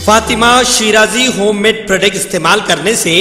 Fatima Shirazi homemade product इस्तेमाल करने से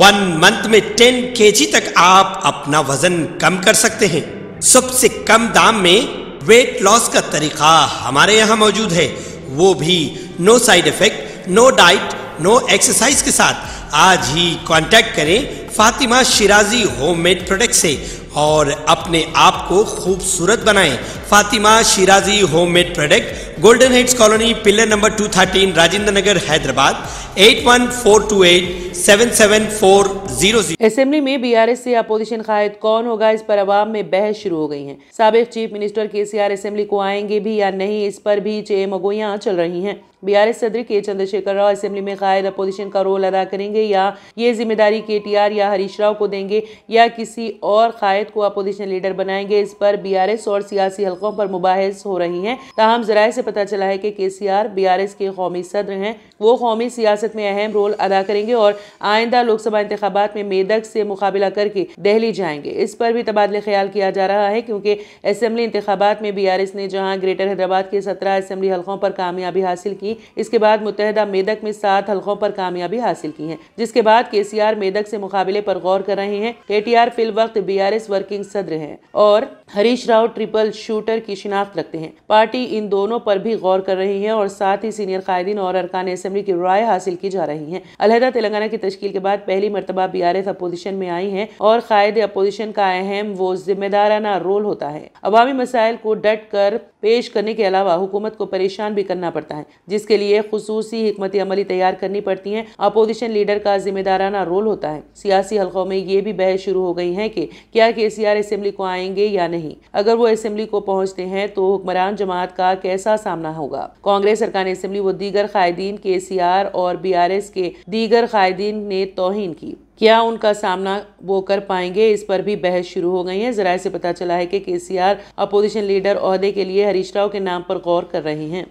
1 मंथ में 10 kg तक आप अपना वजन कम कर सकते हैं। सबसे कम दाम में वेट लॉस का तरीका हमारे यहाँ मौजूद है, वो भी no side effect, no diet, no exercise के साथ। आज ही कांटेक्ट करें फातिमा शिराजी होममेड प्रोडक्ट से और अपने आप को खूबसूरत बनाएं। Fatima Shirazi homemade product, golden heads colony, pillar number 213, Rajendra Nagar, Hyderabad 8142877400। Assembly में बीआरएस से अपोजिशन कायद कौन होगा, इस पर अवाम में बहस शुरू हो गई है। साबिक चीफ मिनिस्टर केसीआर असेंबली को आएंगे भी या नहीं, इस पर भी चेमगोइयां चल रही हैं। बीआरएस सदर के चंद्रशेखर राव असेंबली में कायद अपोजिशन का रोल अदा करेंगे या ये जिम्मेदारी केटीआर या हरीश राव को देंगे या किसी और कायद को अपोजिशन लीडर बनाएंगे, इस पर बीआरएस और सियासी हलकों पर मुबाहिस हो रही हैं। ताहम जराये से पता चला है कि केसीआर बीआरएस के कौमी सदर हैं, वो कौमी सियासत में अहम रोल अदा करेंगे और आइंदा लोकसभा इंतखाबात में मेदक से मुकाबला करके दिल्ली जाएंगे। इस पर भी तबादले ख्याल किया जा रहा है क्योंकि असेंबली इंतखाबात में बीआरएस ने जहां ग्रेटर हैदराबाद के 17 असेंबली हलकों पर कामयाबी हासिल की, इसके बाद मुत्तहदा मेदक में 7 हलकों पर कामयाबी हासिल की है, जिसके बाद केसीआर मेदक से मुकाबले पर गौर कर रहे हैं। केटीआर फिल वक्त बीआरएस वर्किंग सदर हैं और हरीश राव ट्रिपल शूटर की शिनाख्त रखते हैं। पार्टी इन दोनों पर भी गौर कर रही है और साथ ही सीनियर कायदीन और अरकान असेंबली की राय हासिल की जा रही है। अलहदा तेलंगाना की तश्कील के बाद पहली मरतबा बीआरएस अपोजिशन में आई है और कायद अपोजिशन का अहम वो जिम्मेदाराना रोल होता है। अवामी मसाइल को डट कर पेश करने के अलावा हुकूमत को परेशान भी करना पड़ता है, जिसके लिए खुसूसी हिकमत अमली तैयार करनी पड़ती है। अपोजिशन लीडर का जिम्मेदाराना रोल होता है। सियासी हलकों में ये भी बहस शुरू हो गई है कि क्या केसीआर असेंबली को आएंगे या नहीं। अगर वो असेंबली को पहुंचते हैं तो हुक्मरान जमात का कैसा सामना होगा। कांग्रेस अरकान असेंबली व दीगर कायदीन केसीआर और बीआरएस के दीगर कायदीन ने तौहीन की, क्या उनका सामना वो कर पाएंगे, इस पर भी बहस शुरू हो गई है। जराये से पता चला है कि केसीआर अपोजिशन लीडर ओहदे के लिए हरीश राव के नाम पर गौर कर रहे हैं।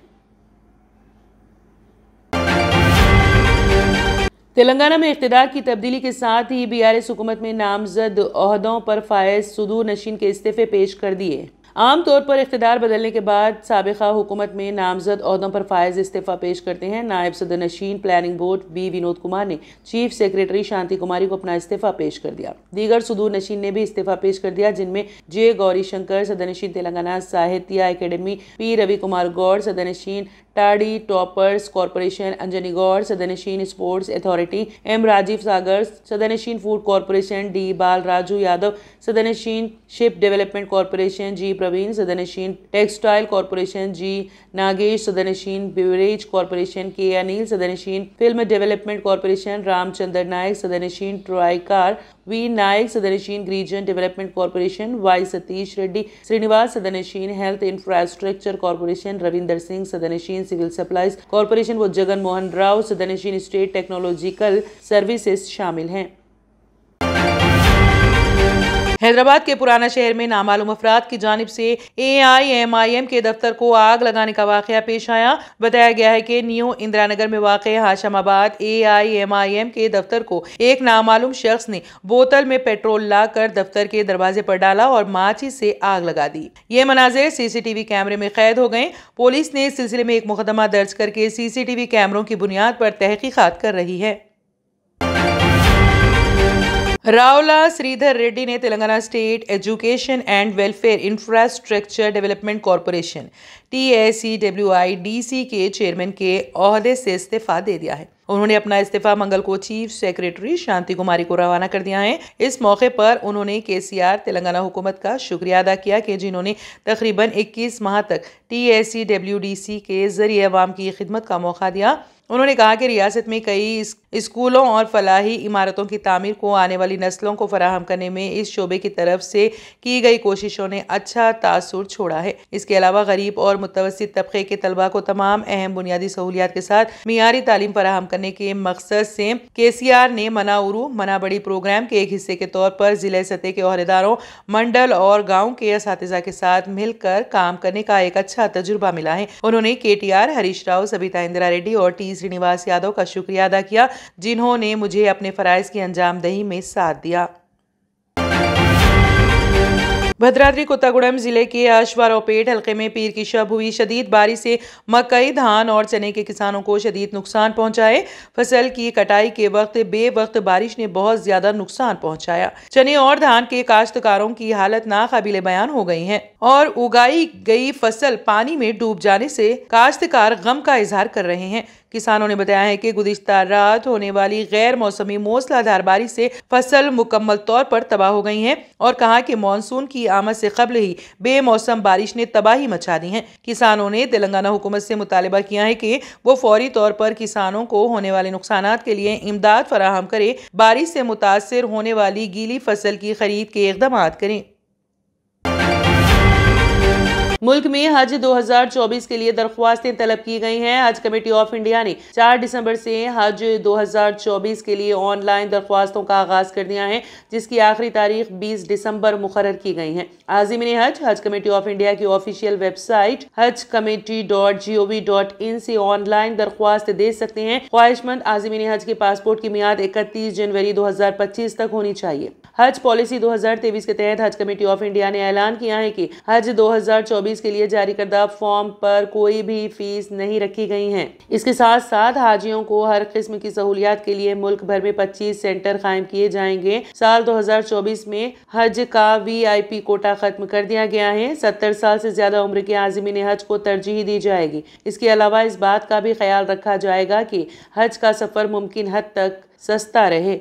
तेलंगाना में इख्तिदार की तब्दीली के साथ ही बीआरएस हुकूमत में नामजद ओहदों पर फायज सुदूर नशीन के इस्तीफे पेश कर दिए। आमतौर पर इख्तिदार बदलने के बाद साबिका हुकूमत में नामजद ओहदों पर फायज इस्तीफा पेश करते हैं। नायब सदर नशीन planning board B Vinod Kumar ने चीफ सेक्रेटरी शांति कुमारी को अपना इस्तीफा पेश कर दिया। दीगर सुदूर नशीन ने भी इस्तीफा पेश कर दिया, जिनमें जे गौरी शंकर सदर नशीन तेलंगाना साहित्य एकेडमी, पी रवि कुमार गौड़ सदर नशीन toddy tappers corporation, Anjani Goud सदर नशीन sports authority, M Rajiv Sagar सदर नशीन food corporation, D Bal Raju Yadav सदर नशीन ship development corporation, G Praveen सदर नशीन टेक्सटाइल कॉरपोरेशन, जी नागेश सदर नशीन ब्यूरेज कॉरपोरेशन, के अनिल सदर नशीन film development corporation, Ramchandra Nayak सदर नशीन ट्राइकार, वी नायक सदर नशीन region development corporation, Y Satish Reddy Srinivas सदर नशीन health infrastructure corporation, Ravinder Singh सदर नशीन सिविल सप्लाईज कॉरपोरेशन व जगन मोहन राव सदर नशीन स्टेट टेक्नोलॉजिकल सर्विसेज शामिल हैं। हैदराबाद के पुराना शहर में नामालूम अफराद की जानिब से AIMIM के दफ्तर को आग लगाने का वाकया पेश आया। बताया गया है कि न्यू इंदिरानगर में वाक़े हाशमाबाद AIMIM के दफ्तर को एक नामालूम शख्स ने बोतल में पेट्रोल लाकर दफ्तर के दरवाजे पर डाला और माचिस से आग लगा दी। ये मनाजिर CCTV कैमरे में कैद हो गए। पुलिस ने इस सिलसिले में एक मुकदमा दर्ज करके CCTV कैमरों की बुनियाद पर तहकीकात कर रही है। रावला श्रीधर रेड्डी ने Telangana state education and welfare infrastructure development corporation TSCWIDC के चेयरमैन के ओहदे से इस्तीफा दे दिया है। उन्होंने अपना इस्तीफा मंगल को चीफ सेक्रेटरी शांति कुमारी को रवाना कर दिया है। इस मौके पर उन्होंने केसीआर तेलंगाना हुकूमत का शुक्रिया अदा किया कि जिन्होंने तकरीबन 21 माह तक TSCWDC के जरिए अवाम की खिदमत का मौका दिया। उन्होंने कहा कि रियासत में कई स्कूलों और फलाही इमारतों की तामीर को आने वाली नस्लों को फराहम करने में इस शोबे की तरफ से की गई कोशिशों ने अच्छा तासुर छोड़ा है। इसके अलावा गरीब और मुतवस्सित तबके के तलबा को तमाम अहम बुनियादी सहूलियात के साथ मियारी तालीम फराहम करने के मकसद से केसीआर ने मना उरू मना बड़ी प्रोग्राम के एक हिस्से के तौर पर जिले सतह के ओहदेदारों, मंडल और गाँव के असातिज़ा के साथ मिलकर काम करने का एक अच्छा तजुर्बा मिला है। उन्होंने केटीआर, हरीश राव, सबिता इंदिरा रेड्डी और टी श्रीनिवास यादव का शुक्रिया अदा किया, जिन्होंने मुझे अपने फराइज की अंजामदही में साथ दिया। भद्राद्री कोत्तागुड़म जिले के अश्वारावपेट हलके में पीर की शब हुई शदीद बारिश से मकई, धान और चने के किसानों को शदीद नुकसान पहुंचाए। फसल की कटाई के वक्त बेवक्त बारिश ने बहुत ज्यादा नुकसान पहुंचाया। चने और धान के काश्तकारों की हालत नाकाबिले बयान हो गई है और उगाई गई फसल पानी में डूब जाने से काश्तकार गम का इजहार कर रहे हैं। किसानों ने बताया है कि गुज़िश्ता रात होने वाली गैर मौसमी मूसलाधार बारिश से फसल मुकम्मल तौर पर तबाह हो गई है और कहा कि मानसून की आमद से कबल ही बेमौसम बारिश ने तबाही मचा दी है। किसानों ने तेलंगाना हुकूमत से मुतालबा किया है कि वो फौरी तौर पर किसानों को होने वाले नुकसानात के लिए इमदाद फराहम करे, बारिश से मुतासर होने वाली गीली फसल की खरीद के इक़दाम करें। मुल्क में हज 2024 के लिए दरख्वास्तें तलब की गई हैं। हज कमेटी ऑफ इंडिया ने 4 दिसंबर से हज 2024 के लिए ऑनलाइन दरख्वास्तों का आगाज कर दिया है, जिसकी आखिरी तारीख 20 दिसंबर मुकर्रर की गई है। आज़िमीन हज कमेटी ऑफ इंडिया की ऑफिशियल वेबसाइट hajcommittee.gov.in से ऑनलाइन दरख्वास्त दे सकते हैं। ख्वाहिशमंद आज़िमीन हज के पासपोर्ट की मियाद 31 जनवरी 2025 तक होनी चाहिए। हज पॉलिसी 2023 के तहत हज कमेटी ऑफ इंडिया ने ऐलान किया है कि हज 2024 के लिए जारी करदा फॉर्म पर कोई भी फीस नहीं रखी गई है। इसके साथ साथ हाजियों को हर किस्म की सहूलियात के लिए मुल्क भर में 25 सेंटर कायम किए जाएंगे। साल 2024 में हज का VIP कोटा खत्म कर दिया गया है। 70 साल से ज्यादा उम्र के आज़िमीन हज को तरजीह दी जाएगी। इसके अलावा इस बात का भी ख्याल रखा जाएगा कि हज का सफर मुमकिन हद तक सस्ता रहे।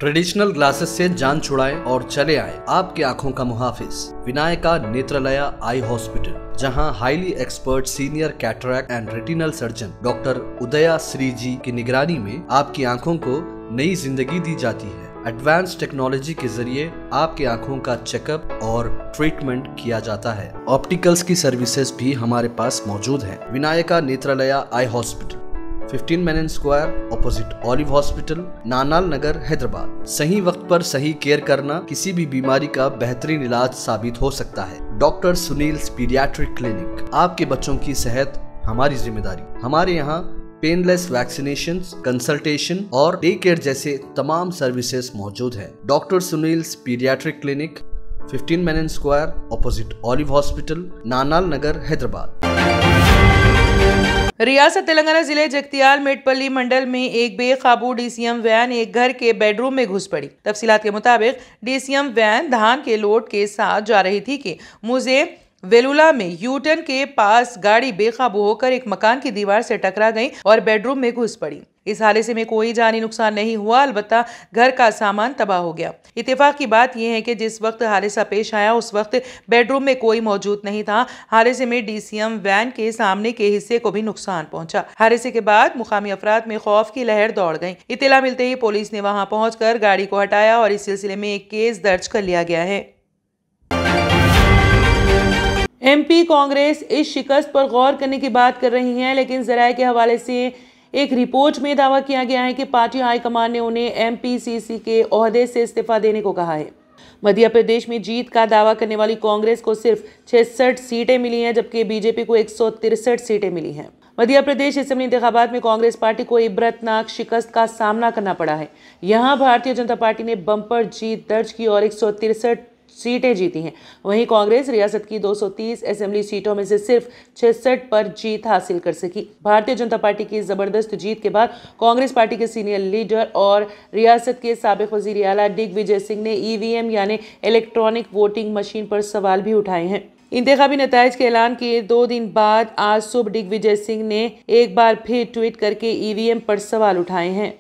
ट्रेडिशनल ग्लासेस से जान छुड़ाएं और चले आए आपकी आंखों का मुहाफिज विनायका नेत्रालया आई हॉस्पिटल, जहां highly expert senior cataract and retinal surgeon doctor उदया श्री जी की निगरानी में आपकी आंखों को नई जिंदगी दी जाती है। एडवांस टेक्नोलॉजी के जरिए आपकी आंखों का चेकअप और ट्रीटमेंट किया जाता है। ऑप्टिकल्स की सर्विसेज भी हमारे पास मौजूद है। Vinayaka Netralaya eye hospital, 15 Menon square, opposite olive hospital, Nanal Nagar, Hyderabad. सही वक्त पर सही केयर करना किसी भी बीमारी का बेहतरीन इलाज साबित हो सकता है। डॉक्टर सुनील पीडियाट्रिक क्लिनिक, आपके बच्चों की सेहत हमारी जिम्मेदारी। हमारे यहाँ पेनलेस वैक्सीनेशन, कंसल्टेशन और डे केयर जैसे तमाम सर्विसेज मौजूद है। Doctor Sunil paediatric clinic, 15 Menon square, opposite olive hospital, Nanal Nagar, Hyderabad. रियासत तेलंगाना जिले जगतियाल मेटपल्ली मंडल में एक बेकाबू DCM वैन एक घर के बेडरूम में घुस पड़ी। तफसीलात के मुताबिक DCM वैन धान के लोड के साथ जा रही थी कि मुझे वेलुला में यूटर्न के पास गाड़ी बेकाबू होकर एक मकान की दीवार से टकरा गई और बेडरूम में घुस पड़ी। इस हादसे में कोई जानी नुकसान नहीं हुआ, अलबत्ता घर का सामान तबाह हो गया। इत्तेफाक की बात यह है कि जिस वक्त हादसा पेश आया उस वक्त बेडरूम में कोई मौजूद नहीं था। हादसे में DCM वैन के सामने के हिस्से को भी नुकसान पहुंचा। हादसे के बाद मुकामी अफराद में खौफ की लहर दौड़ गई। इत्तला मिलते ही पुलिस ने वहां पहुंचकर गाड़ी को हटाया और इस सिलसिले में एक केस दर्ज कर लिया गया है। MP कांग्रेस इस शिकस्त पर गौर करने की बात कर रही है, लेकिन जराये के हवाले से एक रिपोर्ट में दावा किया गया है कि पार्टी हाईकमान ने उन्हें MPCC के ओहदे से इस्तीफा देने को कहा है। मध्य प्रदेश में जीत का दावा करने वाली कांग्रेस को सिर्फ 66 सीटें मिली हैं, जबकि बीजेपी को 163 सीटें मिली हैं। मध्य प्रदेश असेंबली इंतखाबात में कांग्रेस पार्टी को इबरतनाक शिकस्त का सामना करना पड़ा है। यहां भारतीय जनता पार्टी ने बम्पर जीत दर्ज की और 163 सीटें जीती हैं। वहीं कांग्रेस रियासत की 230 असेंबली सीटों में से सिर्फ 66 पर जीत हासिल कर सकी। भारतीय जनता पार्टी की जबरदस्त जीत के बाद कांग्रेस पार्टी के सीनियर लीडर और रियासत के साबिक वजीर आला दिग्विजय सिंह ने EVM यानी इलेक्ट्रॉनिक वोटिंग मशीन पर सवाल भी उठाए हैं। इंतखाबी नताइज के ऐलान के 2 दिन बाद आज सुबह दिग्विजय सिंह ने एक बार फिर ट्वीट करके EVM पर सवाल उठाए हैं।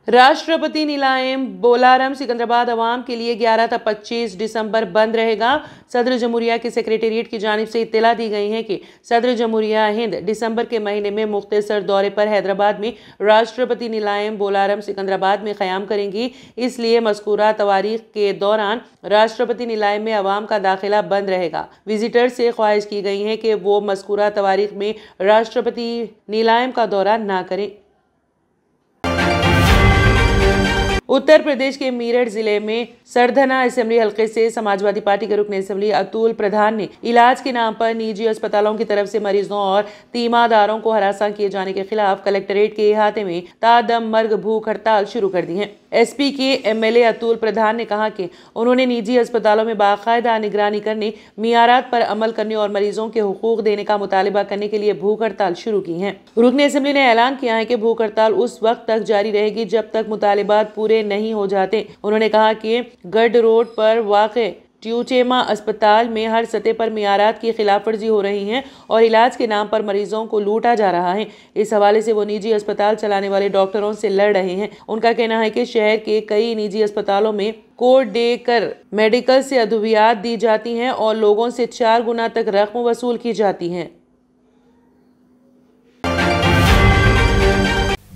राष्ट्रपति नीलायम बोलारम सिकंदराबाद अवाम के लिए 11 था 25 दिसंबर बंद रहेगा। सदर जमहूरिया के सेक्रेटेरिएट की जानिब से इत्तला दी गई है कि सदर जमहूरिया हिंद दिसंबर के महीने में मुख्तसर दौरे पर हैदराबाद में राष्ट्रपति नीलायम बोलारम सिकंदराबाद में क़याम करेंगी। इसलिए मज़कूरा तवारीख के दौरान राष्ट्रपति नीलायम में अवाम का दाखिला बंद रहेगा। विजिटर से ख्वाहिश की गई है कि वो मज़कूरा तवारीख में राष्ट्रपति नीलायम का दौरा ना करें। उत्तर प्रदेश के मेरठ जिले में सरधना असेंबली हलके से समाजवादी पार्टी के रुकन असेंबली अतुल प्रधान ने इलाज के नाम पर निजी अस्पतालों की तरफ से मरीजों और तीमारदारों को हरासा किए जाने के खिलाफ कलेक्ट्रेट के अहाते में तादम मर्ग भूख हड़ताल शुरू कर दी है। एसपी के एमएलए अतुल प्रधान ने कहा कि उन्होंने निजी अस्पतालों में बाकायदा निगरानी करने, मियारात पर अमल करने और मरीजों के हुकूक देने का मुतालिबा करने के लिए भूख हड़ताल शुरू की है। रुकन असेंबली ने ऐलान किया है कि भूख हड़ताल उस वक्त तक जारी रहेगी जब तक मुतालिबात पूरे नहीं हो जाते। उन्होंने कहा कि गढ़ रोड पर वाक़े ट्यूचेमा अस्पताल में हर सतह पर मियारात की खिलाफ वर्जी हो रही है और इलाज के नाम पर मरीजों को लूटा जा रहा है। इस हवाले से वो निजी अस्पताल चलाने वाले डॉक्टरों से लड़ रहे हैं। उनका कहना है कि शहर के कई निजी अस्पतालों में कोड देकर मेडिकल से अद्वियात दी जाती हैं और लोगों से 4 गुना तक रकम वसूल की जाती है।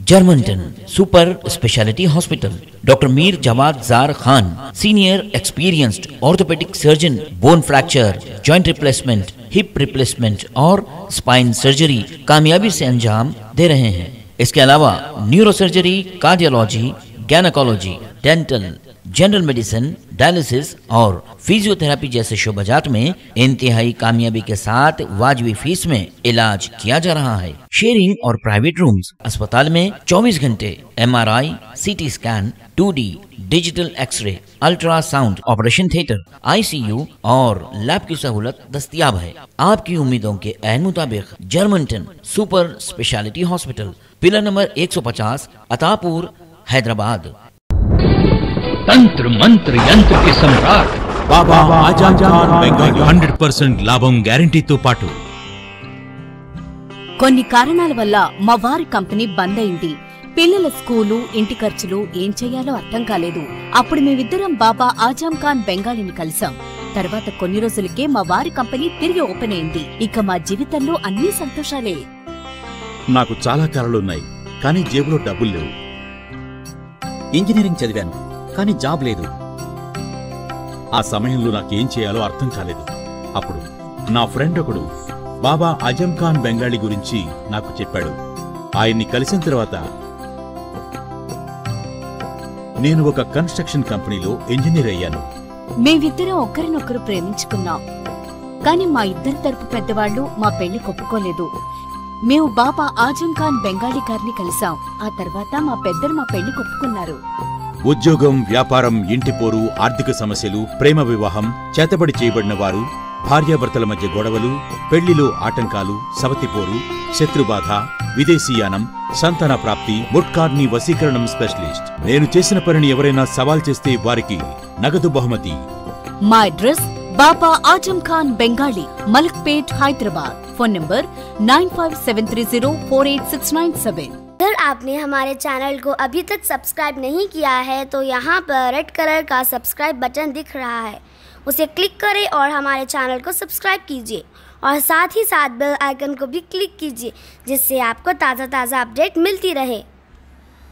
Germanten super speciality hospital, doctor Mir Jawad Zar Khan, senior experienced orthopaedic surgeon, bone fracture, joint replacement, hip replacement और स्पाइन सर्जरी कामयाबी से अंजाम दे रहे हैं। इसके अलावा neuro surgery, cardiology, gynaecology, dental, general medicine, dialysis और फिजियोथेरेपी जैसे शोबाजात में इंतहाई कामयाबी के साथ वाजबी फीस में इलाज किया जा रहा है। शेयरिंग और प्राइवेट रूम्स, अस्पताल में 24 घंटे MRI, CT scan, 2D digital x-ray, ultrasound, operation theatre, ICU और लैब की सहूलत दस्तयाब है। आपकी उम्मीदों के ऐन मुताबिक Germanten super speciality hospital, pillar number 150, Attapur, Hyderabad. तंत्र मंत्र यंत्र के सम्राट బాబా ఆజాం ఖాన్ బెంగాలీ 100% లాభం గ్యారెంటీతో పాటు. కొన్ని కారణాల వల్ల మా వారి కంపెనీ బంద్ అయింది. పిల్లల స్కూలు, ఇంటి ఖర్చులు ఏం చేయాలో అర్థం కాలేదు. అప్పుడు మేమిద్దరం బాబా ఆజాం ఖాన్ బెంగాలీని కలిసాం. తర్వాత కొన్ని రోజులకే మా వారి కంపెనీ తిరిగి ఓపెన్ అయింది. ఇక మా జీవితంలో అన్ని సంతోషాలే. నాకు చాలా కలలున్నాయి, కానీ జేబులో డబ్బులు లేవు. ఇంజనీరింగ్ చదివాను, కానీ జాబ్ లేదు. ఆ సమయంలో నాకేం చేయాలో అర్థం కాలేదు. అప్పుడు నా ఫ్రెండ్ ఒకడు బాబా ఆజం ఖాన్ బెంగాలీ గురించి నాకు చెప్పాడు. ఆయన్ని కలిసిన తర్వాత నేను ఒక కన్స్ట్రక్షన్ కంపెనీలో ఇంజనీర్ అయ్యాను. మేమిద్దరం ఒకరినొకరు ప్రేమించుకున్నాం. కానీ మా ఇద్దరి తరపు పెద్దవాళ్లు మా పెళ్లి ఒప్పుకోలేదు. మేము బాబా ఆజం ఖాన్ బెంగాలీ గారిని కలిసాం. ఆ తర్వాత మా పెద్దలు మా పెళ్లి ఒప్పుకున్నారు. ఉద్యోగం, వ్యాపారం, ఇంటి పోరు, ఆర్థిక సమస్యలు, ప్రేమ వివాహం, చేతబడి చేయబడిన వారు, భార్యాభర్తల మధ్య గొడవలు, పెళ్లిలో ఆటంకాలు, సవతిపోరు, శత్రుబాధ, విదేశీయానం, సంతాన ప్రాప్తి, ముట్కార్ని వశీకరణం స్పెషలిస్ట్. నేను చేసిన పనిని ఎవరైనా సవాల్ చేస్తే వారికి నగదు బహుమతి. మా అడ్రస్ బాబా ఆజం ఖాన్ బెంగాలీ, మలక్పేట్, हैदराबाद। Phone number 9573048697। अगर आपने हमारे चैनल को अभी तक सब्सक्राइब नहीं किया है तो यहाँ पर रेड कलर का सब्सक्राइब बटन दिख रहा है, उसे क्लिक करें और हमारे चैनल को सब्सक्राइब कीजिए और साथ ही साथ बेल आइकन को भी क्लिक कीजिए, जिससे आपको ताज़ा अपडेट मिलती रहे।